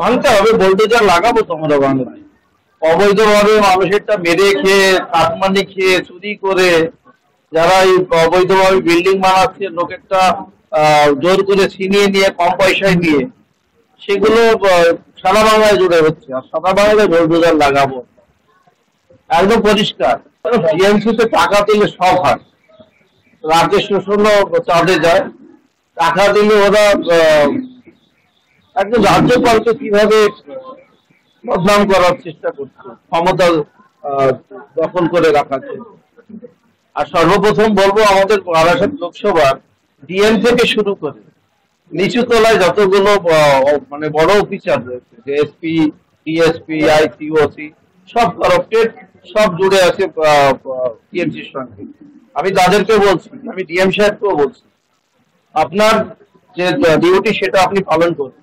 ভাঙতে হবে, বোল্ডোজার লাগাবো তো আমরা বাংলায়। অবৈধভাবে মানুষেরটা মেরে খেয়ে, কাটমানি খেয়ে, চুরি করে যারা এই অবৈধভাবে বিল্ডিং বানাচ্ছে, লোকেরটা জোর করে ছিনিয়ে নিয়ে কম পয়সায় নিয়ে, সেগুলো সারা বাংলায় জুড়ে হচ্ছে। আর সারা বাংলায় বোল্ডোজার লাগাবো, একদম পরিষ্কার। টিএমসিতে টাকা দিলে সব হয়, রাজ্যের শোষণও চাঁদে যায়। টাকা দিলে ওরা একদম রাজ্যপালকে কিভাবে বদনাম করার চেষ্টা করছে, ক্ষমতা দখল করে রাখার জন্য। আর সর্বপ্রথম বলবো, আমাদের বারাসাত লোকসভার ডিএম থেকে শুরু করে নিচু তলায় যতগুলো মানে বড় অফিসার রয়েছে, যে এসপি, ডিএসপি, আইসি, ওসি, সব কারাপ্টেড, সব জুড়ে আছে টিএমসির সঙ্গে। আমি তাদেরকে বলছি, আমি ডিএম সাহেবকেও বলছি, আপনার যে ডিউটি সেটা আপনি পালন করুন।